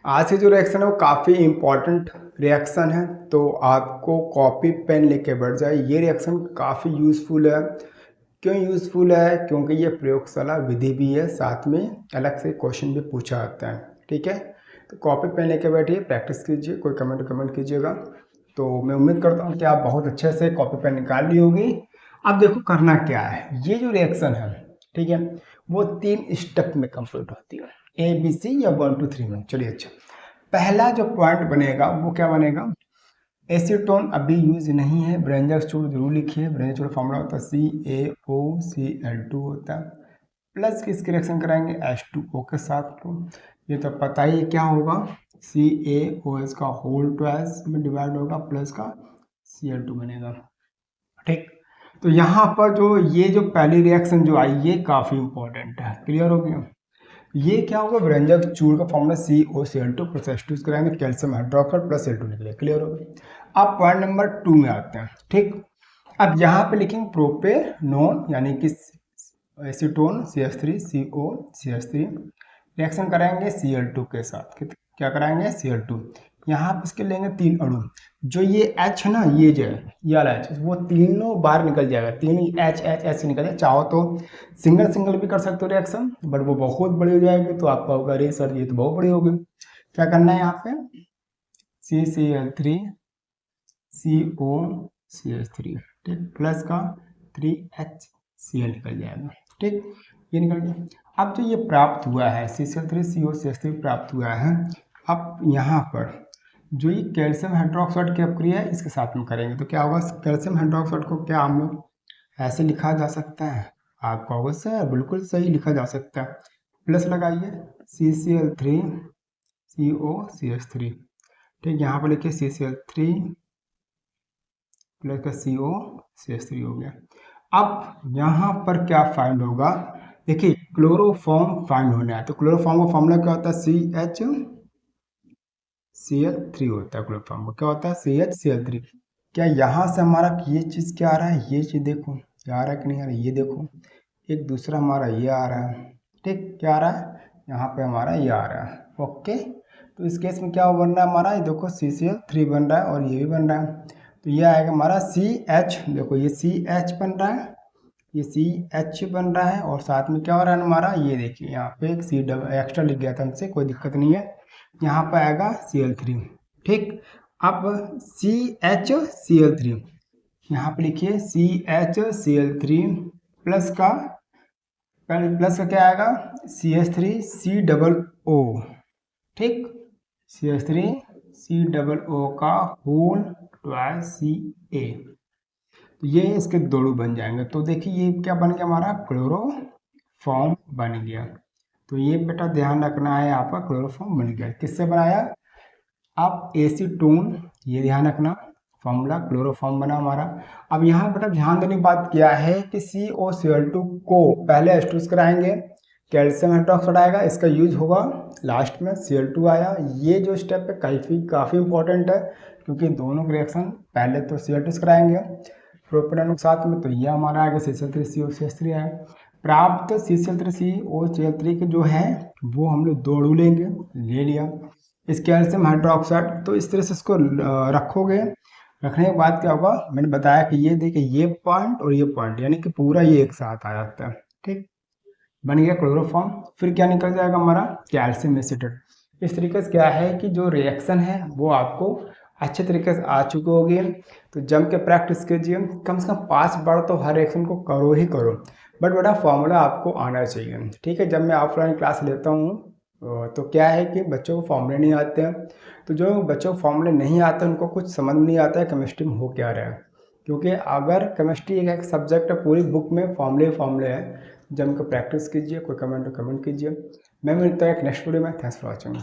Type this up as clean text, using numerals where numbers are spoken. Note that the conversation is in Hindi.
आज की जो रिएक्शन है वो काफ़ी इम्पॉर्टेंट रिएक्शन है, तो आपको कॉपी पेन लेके बैठ जाए। ये रिएक्शन काफ़ी यूज़फुल है। क्यों यूज़फुल है? क्योंकि ये प्रयोगशाला विधि भी है, साथ में अलग से क्वेश्चन भी पूछा जाता है। ठीक है, तो कॉपी पेन लेके बैठिए, प्रैक्टिस कीजिए, कोई कमेंट कीजिएगा। तो मैं उम्मीद करता हूँ कि आप बहुत अच्छे से कॉपी पेन निकाल ली होगी। अब देखो करना क्या है, ये जो रिएक्शन है, ठीक है, वो 3 स्टेप में कंप्लीट होती है, ABC या 1 2 3 में। चलिए, अच्छा, पहला जो पॉइंट बनेगा वो क्या बनेगा? एसीटोन अभी यूज नहीं है, ब्रेंजक चूड़ जरूर लिखिए। ब्रेंजक चूड़ फॉर्मूला होता है CaOCl2 होता है, प्लस किसकी रिएक्शन कराएंगे? H2O के साथ। तो ये तो पता ही क्या होगा, CaOH का होल ट्वाइस में डिवाइड होगा, प्लस का Cl2 बनेगा। ठीक, तो यहाँ पर जो ये जो पहली रिएक्शन जो आई ये काफ़ी इंपॉर्टेंट है। क्लियर हो गया? ये क्या होगा? व्यंजक चूड़ का फॉर्मूला COCl2 प्लस H2 कराएंगे, कैल्शियम हाइड्रोक्साइड प्लस Cl2 निकले। क्लियर हो गया? अब पॉइंट नंबर 2 में आते हैं। ठीक, अब यहाँ पे लिखेंगे प्रोपेनोन यानी कि एसीटोन CH3CO CH3 रिएक्शन कराएंगे Cl2 के साथ। क्या कराएंगे? Cl2। यहाँ पे इसके लेंगे 3 अणु। जो ये H है ना, ये जो है ये वाला H, वो तीनों बार निकल जाएगा, तीनों H निकल जाए। चाहो तो सिंगल सिंगल भी कर सकते हो रिएक्शन, बट वो बहुत बड़ी हो जाएगी, तो आपका होगा अरे सर ये तो बहुत बड़ी होगी। क्या करना है यहाँ पे? CCl3 COCH3, ठीक, प्लस का 3HCl निकल जाएगा। ठीक, ये निकल गया। अब जो ये प्राप्त हुआ है CCl3 COCH3 प्राप्त हुआ है, अब यहाँ पर जो ये कैल्शियम हाइड्रोक्साइड की अपक्रिया है इसके साथ में करेंगे, तो क्या होगा? कैल्शियम हाइड्रोक्साइड को क्या हम लोग ऐसे लिखा जा सकता है? आपका होगा सर बिल्कुल सही लिखा जा सकता है। प्लस लगाइए CCl3 COCH3, ठीक, यहाँ पर लिखिए CCl3 प्लस का COCH3 हो गया। अब यहाँ पर क्या फाइंड होगा? देखिए क्लोरोफॉर्म फाइंड होना है, तो क्लोरोफॉर्म का फॉर्मूला क्या होता है? CHCl3 होता है। क्लोरोफॉर्म का क्या होता है? CHCl3। क्या यहाँ से हमारा ये चीज़ क्या आ रहा है? ये चीज़ देखो क्या आ रहा है कि नहीं आ रहा है, ये देखो। एक दूसरा हमारा ये आ रहा है, ठीक, क्या आ रहा है? यहाँ पे हमारा ये आ रहा है। ओके, तो इस केस में क्या बन रहा है हमारा? ये देखो CCl3 बन रहा है और ये भी बन रहा है, तो ये आएगा हमारा CH। देखो ये CH बन रहा है, ये CH बन रहा है, और साथ में क्या हो रहा है हमारा? ये देखिए यहाँ पे एक C डबल एक्स्ट्रा लिख गया था हमसे, कोई दिक्कत नहीं है। यहाँ पर आएगा Cl3। ठीक, अब CHCl3 यहाँ पे लिखिए CHCl3 प्लस का क्या आएगा? CH3COO, ठीक, CH3COO का होल ट्वाइस Ca, तो ये इसके दोनों बन जाएंगे। तो देखिए ये क्या बन गया हमारा? क्लोरोफॉर्म बन गया। तो ये बेटा ध्यान रखना है, आपका क्लोरोफॉर्म बन गया। किससे बनाया? आप एसीटोन, ये ध्यान रखना, फॉर्मूला क्लोरोफॉर्म बना हमारा। अब यहाँ बेटा ध्यान देने की बात क्या है कि COCl2 को पहले H2 कराएंगे, कैल्शियम हाइड्रोक्साइड आएगा, इसका यूज होगा लास्ट में, Cl2 आया। ये जो स्टेप है काफ़ी इंपॉर्टेंट है, क्योंकि दोनों रिएक्शन पहले तो Cl2 कराएंगे प्रोपेनॉन के साथ में, तो ये हमारा आएगा CCl3 COCH3 आएगा। प्राप्त CCl3 COCl3 के जो है वो हम लोग दो अणु लेंगे, ले लिया इस कैल्शियम हाइड्रोक्साइड। तो इस तरह से इसको रखोगे, रखने के बाद क्या होगा? मैंने बताया कि ये देखिए ये पॉइंट और ये पॉइंट यानी कि पूरा ये एक साथ आ जाता है। ठीक, बन गया क्लोरोफॉर्म। फिर क्या निकल जाएगा हमारा? Calcium acetate. इस तरीके से क्या है कि जो रिएक्शन है वो आपको अच्छे तरीके से आ चुके होगी, तो जम के प्रैक्टिस कीजिए, कम से कम 5 बार तो हर रिएक्शन को करो ही करो, बट बड़ा फॉर्मूला आपको आना चाहिए। ठीक है, जब मैं ऑफलाइन क्लास लेता हूँ तो क्या है कि बच्चों को फॉर्मूले नहीं आते हैं, तो जो बच्चों को फॉर्मूले नहीं आते उनको कुछ समझ नहीं आता है केमिस्ट्री में हो क्या रहा है, क्योंकि अगर केमिस्ट्री एक सब्जेक्ट है, पूरी बुक में फॉर्मूले है। जम कर प्रैक्टिस कीजिए, कोई कमेंट कीजिए। मैं मिलता है एक नेक्स्ट वीडियो में। Thanks for watching.